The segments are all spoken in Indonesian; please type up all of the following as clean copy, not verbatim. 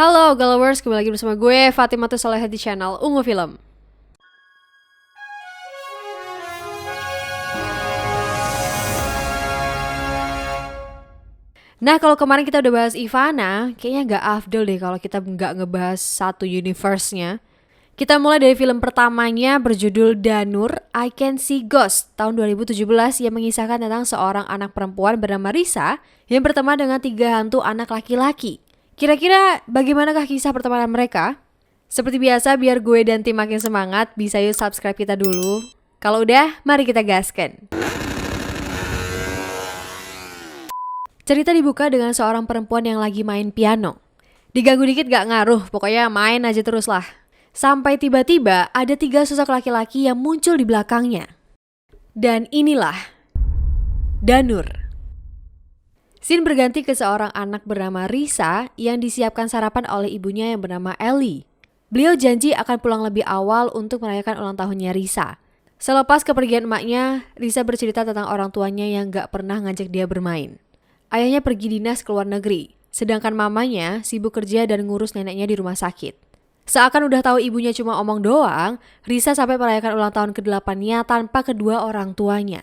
Halo Galawers, kembali lagi bersama gue Fatimah Soleha di channel Ungu Film. Nah, kalau kemarin kita udah bahas Ivana, kayaknya nggak afdol deh kalau kita nggak ngebahas satu universe-nya. Kita mulai dari film pertamanya berjudul Danur, I Can See Ghost tahun 2017 yang mengisahkan tentang seorang anak perempuan bernama Risa yang berteman dengan 3 hantu anak laki-laki. Kira-kira bagaimanakah kisah pertemanan mereka? Seperti biasa, biar gue dan tim makin semangat, bisa yuk subscribe kita dulu. Kalau udah, mari kita gaskan. Cerita dibuka dengan seorang perempuan yang lagi main piano. Diganggu dikit gak ngaruh, pokoknya main aja terus lah. Sampai tiba-tiba ada 3 sosok laki-laki yang muncul di belakangnya. Dan inilah Danur. Scene berganti ke seorang anak bernama Risa yang disiapkan sarapan oleh ibunya yang bernama Ellie. Beliau janji akan pulang lebih awal untuk merayakan ulang tahunnya Risa. Selepas kepergian emaknya, Risa bercerita tentang orang tuanya yang gak pernah ngajak dia bermain. Ayahnya pergi dinas ke luar negeri, sedangkan mamanya sibuk kerja dan ngurus neneknya di rumah sakit. Seakan udah tahu ibunya cuma omong doang, Risa sampai merayakan ulang tahun ke-8-nya tanpa kedua orang tuanya.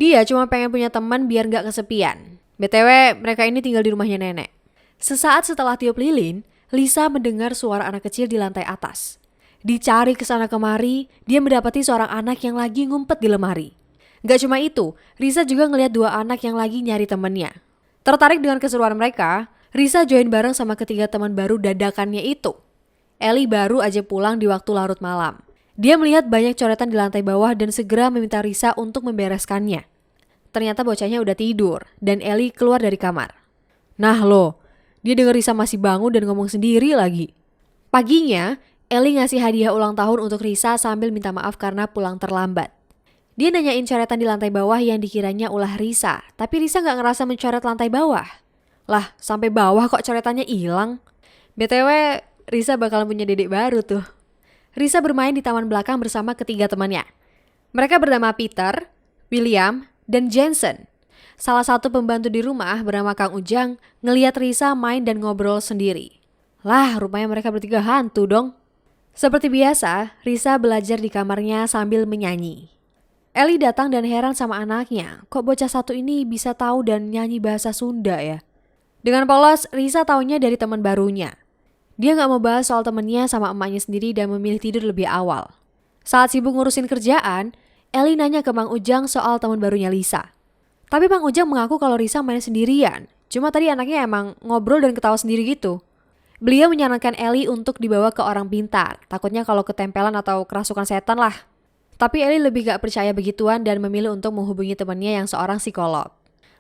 Dia cuma pengen punya teman biar gak kesepian. BTW, mereka ini tinggal di rumahnya nenek. Sesaat setelah tiup lilin, Lisa mendengar suara anak kecil di lantai atas. Dicari ke sana kemari, dia mendapati seorang anak yang lagi ngumpet di lemari. Gak cuma itu, Risa juga ngeliat 2 anak yang lagi nyari temennya. Tertarik dengan keseruan mereka, Risa join bareng sama ketiga teman baru dadakannya itu. Ellie baru aja pulang di waktu larut malam. Dia melihat banyak coretan di lantai bawah dan segera meminta Risa untuk membereskannya. Ternyata bocahnya udah tidur dan Ellie keluar dari kamar. Nah loh, dia dengar Risa masih bangun dan ngomong sendiri lagi. Paginya, Ellie ngasih hadiah ulang tahun untuk Risa sambil minta maaf karena pulang terlambat. Dia nanyain coretan di lantai bawah yang dikiranya ulah Risa, tapi Risa gak ngerasa mencoret lantai bawah. Lah, sampai bawah kok coretannya hilang? BTW, Risa bakalan punya dedek baru tuh. Risa bermain di taman belakang bersama ketiga temannya. Mereka bernama Peter, William, dan Jensen. Salah satu pembantu di rumah bernama Kang Ujang ngeliat Risa main dan ngobrol sendiri. Lah, rupanya mereka bertiga hantu dong. Seperti biasa, Risa belajar di kamarnya sambil menyanyi. Ellie datang dan heran sama anaknya. Kok bocah satu ini bisa tahu dan nyanyi bahasa Sunda ya? Dengan polos, Risa taunya dari teman barunya. Dia gak mau bahas soal temennya sama emaknya sendiri dan memilih tidur lebih awal. Saat sibuk ngurusin kerjaan, Ellie nanya ke Mang Ujang soal teman barunya Lisa. Tapi Mang Ujang mengaku kalau Risa main sendirian. Cuma tadi anaknya emang ngobrol dan ketawa sendiri gitu. Beliau menyarankan Ellie untuk dibawa ke orang pintar. Takutnya kalau ketempelan atau kerasukan setan lah. Tapi Ellie lebih gak percaya begituan dan memilih untuk menghubungi temannya yang seorang psikolog.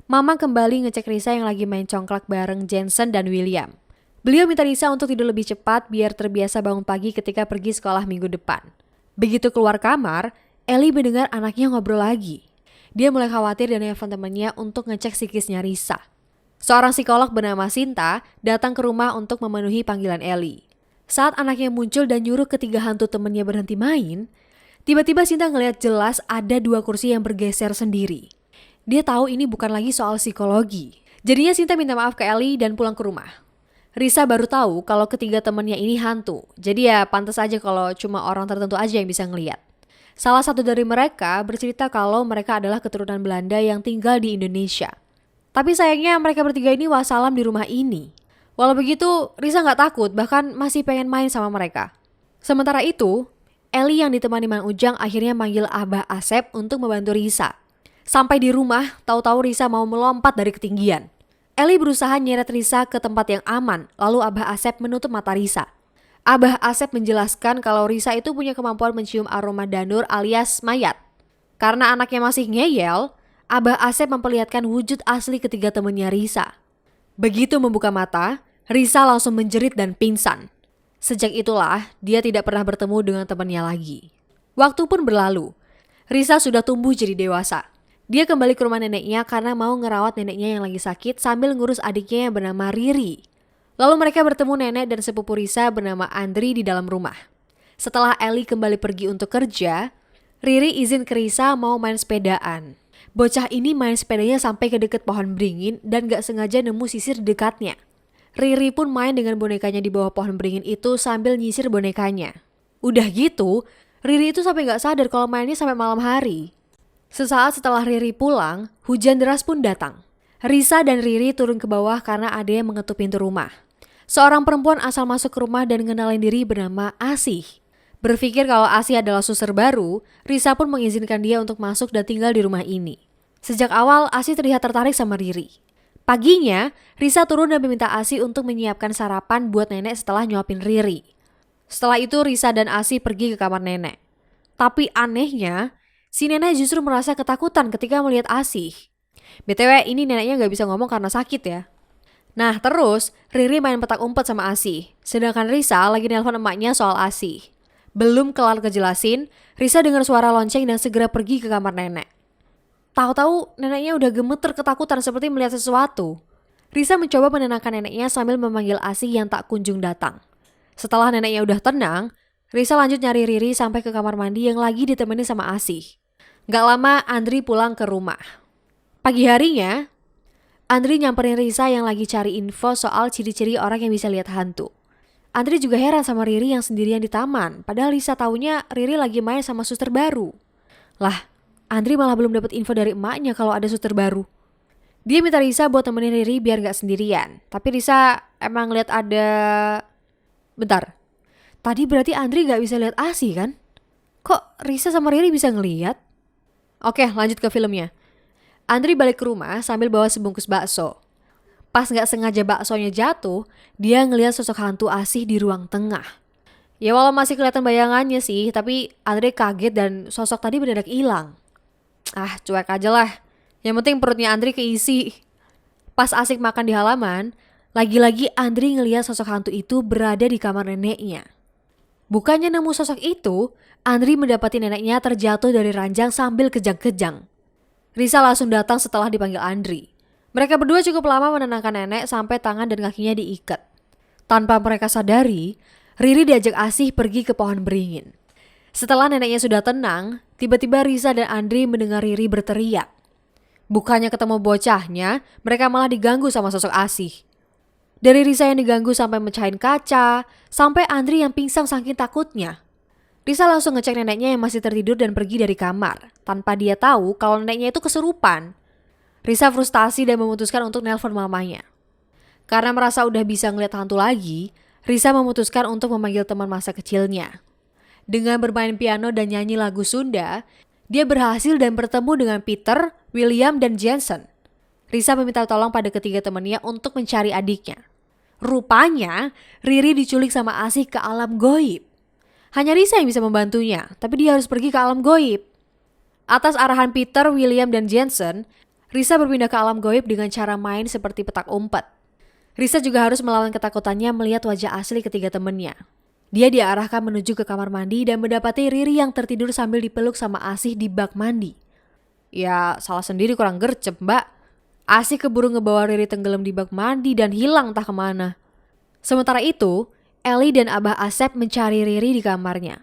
Mama kembali ngecek Risa yang lagi main congklak bareng Jensen dan William. Beliau minta Risa untuk tidur lebih cepat biar terbiasa bangun pagi ketika pergi sekolah minggu depan. Begitu keluar kamar, Ellie mendengar anaknya ngobrol lagi. Dia mulai khawatir dan nelfon temannya untuk ngecek psikisnya Risa. Seorang psikolog bernama Sinta datang ke rumah untuk memenuhi panggilan Ellie. Saat anaknya muncul dan nyuruh ketiga hantu temannya berhenti main, tiba-tiba Sinta ngeliat jelas ada 2 kursi yang bergeser sendiri. Dia tahu ini bukan lagi soal psikologi. Jadinya Sinta minta maaf ke Ellie dan pulang ke rumah. Risa baru tahu kalau ketiga temannya ini hantu. Jadi ya pantas aja kalau cuma orang tertentu aja yang bisa ngeliat. Salah satu dari mereka bercerita kalau mereka adalah keturunan Belanda yang tinggal di Indonesia. Tapi sayangnya mereka bertiga ini wassalam di rumah ini. Walau begitu, Risa gak takut bahkan masih pengen main sama mereka. Sementara itu, Ellie yang ditemani Mang Ujang akhirnya manggil Abah Asep untuk membantu Risa. Sampai di rumah, tahu-tahu Risa mau melompat dari ketinggian. Ellie berusaha nyeret Risa ke tempat yang aman, lalu Abah Asep menutup mata Risa. Abah Asep menjelaskan kalau Risa itu punya kemampuan mencium aroma danur alias mayat. Karena anaknya masih ngeyel, Abah Asep memperlihatkan wujud asli ketiga temannya Risa. Begitu membuka mata, Risa langsung menjerit dan pingsan. Sejak itulah, dia tidak pernah bertemu dengan temannya lagi. Waktu pun berlalu. Risa sudah tumbuh jadi dewasa. Dia kembali ke rumah neneknya karena mau ngerawat neneknya yang lagi sakit sambil ngurus adiknya yang bernama Riri. Lalu mereka bertemu nenek dan sepupu Risa bernama Andri di dalam rumah. Setelah Ellie kembali pergi untuk kerja, Riri izin ke Risa mau main sepedaan. Bocah ini main sepedanya sampai ke deket pohon beringin dan gak sengaja nemu sisir di dekatnya. Riri pun main dengan bonekanya di bawah pohon beringin itu sambil nyisir bonekanya. Udah gitu, Riri itu sampai gak sadar kalau mainnya sampai malam hari. Sesaat setelah Riri pulang, hujan deras pun datang. Risa dan Riri turun ke bawah karena ada yang mengetuk pintu rumah. Seorang perempuan asal masuk ke rumah dan ngenalin diri bernama Asih. Berpikir kalau Asih adalah suster baru, Risa pun mengizinkan dia untuk masuk dan tinggal di rumah ini. Sejak awal, Asih terlihat tertarik sama Riri. Paginya, Risa turun dan meminta Asih untuk menyiapkan sarapan buat nenek setelah nyuapin Riri. Setelah itu, Risa dan Asih pergi ke kamar nenek. Tapi anehnya, si nenek justru merasa ketakutan ketika melihat Asih. BTW, ini neneknya gak bisa ngomong karena sakit ya. Nah terus, Riri main petak umpet sama Asih. Sedangkan Risa lagi nelpon emaknya soal Asih. Belum kelar kejelasin, Risa dengar suara lonceng dan segera pergi ke kamar nenek. Tahu-tahu neneknya udah gemeter ketakutan seperti melihat sesuatu. Risa mencoba menenangkan neneknya sambil memanggil Asih yang tak kunjung datang. Setelah neneknya udah tenang, Risa lanjut nyari Riri sampai ke kamar mandi yang lagi ditemani sama Asih. Gak lama Andri pulang ke rumah. Pagi harinya, Andri nyamperin Risa yang lagi cari info soal ciri-ciri orang yang bisa lihat hantu. Andri juga heran sama Riri yang sendirian di taman, padahal Risa taunya Riri lagi main sama suster baru. Lah, Andri malah belum dapat info dari emaknya kalau ada suster baru. Dia minta Risa buat temenin Riri biar gak sendirian. Tapi Risa emang lihat ada... Bentar, tadi berarti Andri gak bisa lihat Asih kan? Kok Risa sama Riri bisa ngeliat? Oke, lanjut ke filmnya. Andri balik ke rumah sambil bawa sebungkus bakso. Pas gak sengaja baksonya jatuh, dia ngeliat sosok hantu Asih di ruang tengah. Ya walau masih kelihatan bayangannya sih, tapi Andri kaget dan sosok tadi mendadak hilang. Ah, cuek aja lah. Yang penting perutnya Andri keisi. Pas asik makan di halaman, lagi-lagi Andri ngeliat sosok hantu itu berada di kamar neneknya. Bukannya nemu sosok itu, Andri mendapati neneknya terjatuh dari ranjang sambil kejang-kejang. Risa langsung datang setelah dipanggil Andri. Mereka berdua cukup lama menenangkan nenek sampai tangan dan kakinya diikat. Tanpa mereka sadari, Riri diajak Asih pergi ke pohon beringin. Setelah neneknya sudah tenang, tiba-tiba Risa dan Andri mendengar Riri berteriak. Bukannya ketemu bocahnya, mereka malah diganggu sama sosok Asih. Dari Risa yang diganggu sampai mecahin kaca, sampai Andri yang pingsan saking takutnya. Risa langsung ngecek neneknya yang masih tertidur dan pergi dari kamar, tanpa dia tahu kalau neneknya itu kesurupan. Risa frustasi dan memutuskan untuk nelpon mamanya. Karena merasa udah bisa ngeliat hantu lagi, Risa memutuskan untuk memanggil teman masa kecilnya. Dengan bermain piano dan nyanyi lagu Sunda, dia berhasil dan bertemu dengan Peter, William, dan Jensen. Risa meminta tolong pada ketiga temannya untuk mencari adiknya. Rupanya, Riri diculik sama Asih ke alam goib. Hanya Risa yang bisa membantunya, tapi dia harus pergi ke alam goib. Atas arahan Peter, William, dan Jensen, Risa berpindah ke alam goib dengan cara main seperti petak umpet. Risa juga harus melawan ketakutannya melihat wajah asli ketiga temannya. Dia diarahkan menuju ke kamar mandi dan mendapati Riri yang tertidur sambil dipeluk sama Asih di bak mandi. Ya, salah sendiri kurang gercep, Mbak. Asih keburu ngebawa Riri tenggelam di bak mandi dan hilang entah kemana. Sementara itu, Eli dan Abah Asep mencari Riri di kamarnya.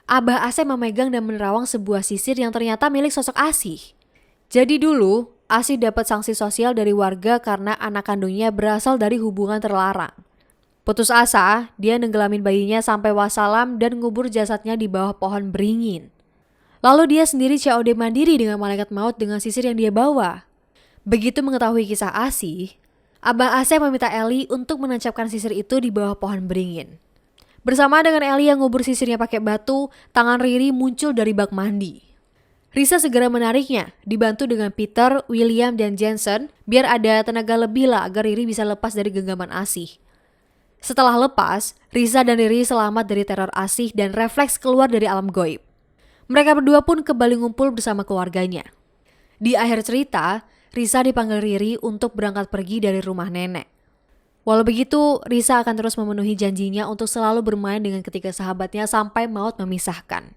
Abah Asep memegang dan menerawang sebuah sisir yang ternyata milik sosok Asih. Jadi dulu, Asih dapat sanksi sosial dari warga karena anak kandungnya berasal dari hubungan terlarang. Putus asa, dia nenggelamin bayinya sampai wassalam dan ngubur jasadnya di bawah pohon beringin. Lalu dia sendiri COD mandiri dengan malaikat maut dengan sisir yang dia bawa. Begitu mengetahui kisah Asih, Abah Asep meminta Eli untuk menancapkan sisir itu di bawah pohon beringin. Bersama dengan Eli yang ngubur sisirnya pakai batu, tangan Riri muncul dari bak mandi. Risa segera menariknya, dibantu dengan Peter, William, dan Jensen, biar ada tenaga lebih lah agar Riri bisa lepas dari genggaman Asih. Setelah lepas, Risa dan Riri selamat dari teror Asih dan refleks keluar dari alam goib. Mereka berdua pun kembali ngumpul bersama keluarganya. Di akhir cerita, Risa dipanggil Riri untuk berangkat pergi dari rumah nenek. Walau begitu, Risa akan terus memenuhi janjinya untuk selalu bermain dengan ketiga sahabatnya sampai maut memisahkan.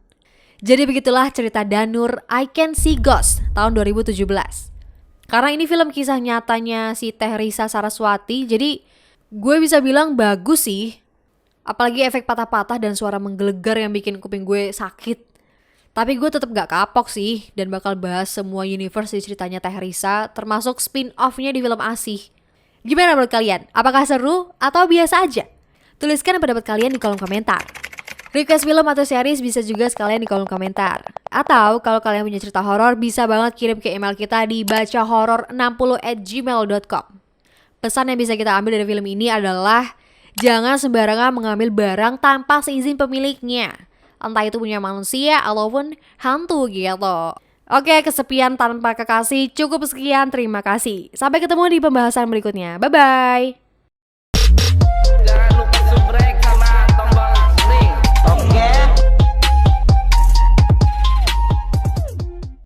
Jadi begitulah cerita Danur I Can See Ghost tahun 2017. Karena ini film kisah nyatanya si Teh Risa Saraswati, jadi gue bisa bilang bagus sih. Apalagi efek patah-patah dan suara menggelegar yang bikin kuping gue sakit. Tapi gue tetap gak kapok sih dan bakal bahas semua universe di ceritanya Teh Risa, termasuk spin-off-nya di film Asih. Gimana menurut kalian? Apakah seru atau biasa aja? Tuliskan pendapat kalian di kolom komentar. Request film atau series bisa juga sekalian di kolom komentar. Atau kalau kalian punya cerita horor bisa banget kirim ke email kita di bacahoror60@gmail.com. Pesan yang bisa kita ambil dari film ini adalah jangan sembarangan mengambil barang tanpa seizin pemiliknya. Entah itu punya manusia ataupun hantu gitu. Oke, kesepian tanpa kekasih. Cukup sekian, terima kasih. Sampai ketemu di pembahasan berikutnya. Bye-bye. Jangan lupa subscribe.